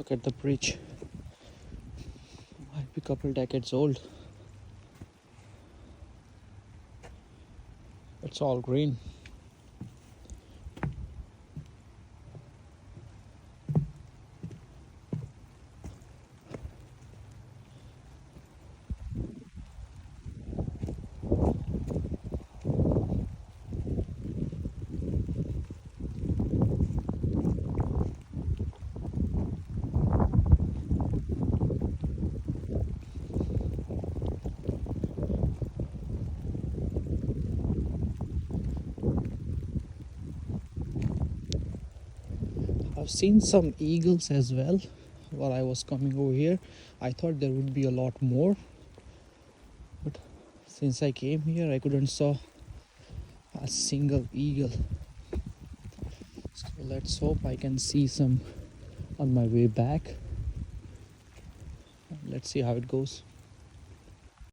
Look at the bridge. Might be a couple decades old. It's all green. I've seen some eagles as well while I was coming over here. I thought there would be a lot more, but since I came here I couldn't saw a single eagle. So let's hope I can see some on my way back. Let's see how it goes.